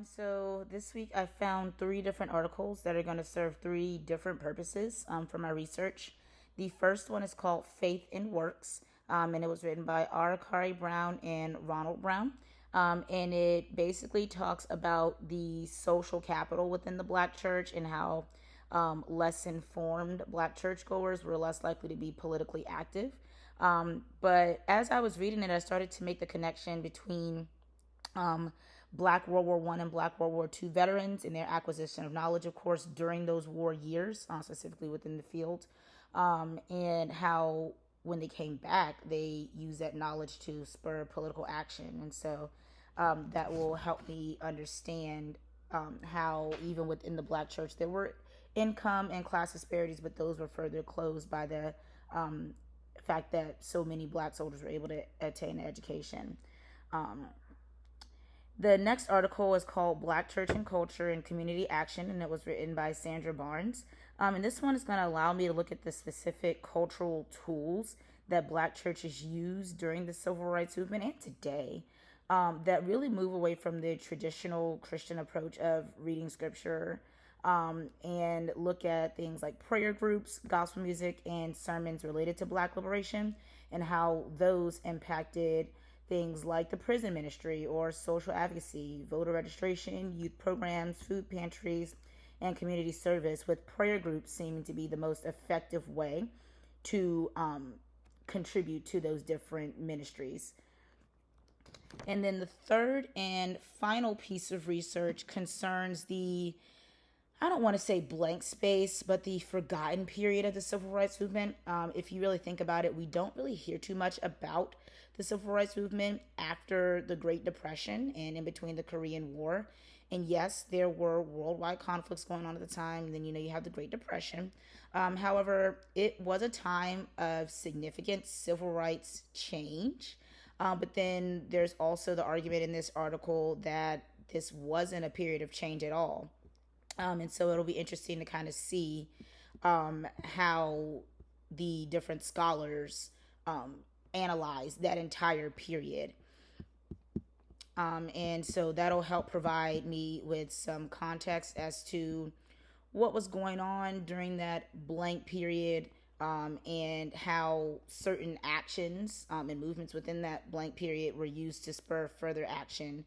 So this week I found three different articles that are going to serve three different purposes for my research. The first one is called Faith in Works, and it was written by R. Kari Brown and Ronald Brown. And it basically talks about the social capital within the Black church and how less informed Black churchgoers were less likely to be politically active. But as I was reading it, I started to make the connection between Black World War One and Black World War Two veterans and their acquisition of knowledge, of course, during those war years, specifically within the field, and how when they came back, they used that knowledge to spur political action. And so that will help me understand how even within the Black church there were income and class disparities, but those were further closed by the fact that so many Black soldiers were able to attain education. The next article is called Black Church and Culture and Community Action, and it was written by Sandra Barnes. And this one is going to allow me to look at the specific cultural tools that Black churches used during the Civil Rights Movement and today that really move away from the traditional Christian approach of reading scripture and look at things like prayer groups, gospel music, and sermons related to Black liberation and how those impacted things like the prison ministry or social advocacy, voter registration, youth programs, food pantries, and community service, with prayer groups seeming to be the most effective way to contribute to those different ministries. And then the third and final piece of research concerns I don't want to say blank space, but the forgotten period of the Civil Rights Movement. If you really think about it, we don't really hear too much about the Civil Rights Movement after the Great Depression and in between the Korean War. And yes, there were worldwide conflicts going on at the time. And then, you have the Great Depression. However, it was a time of significant civil rights change. But then there's also the argument in this article that this wasn't a period of change at all. And so it'll be interesting to kind of see how the different scholars analyze that entire period. And so that'll help provide me with some context as to what was going on during that blank period and how certain actions and movements within that blank period were used to spur further action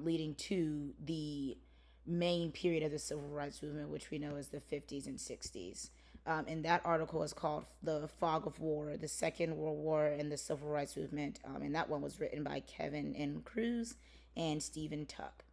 leading to the main period of the Civil Rights Movement, which we know as the 50s and 60s. And that article is called The Fog of War, the Second World War and the Civil Rights Movement. And that one was written by Kevin N. Cruz and Stephen Tuck.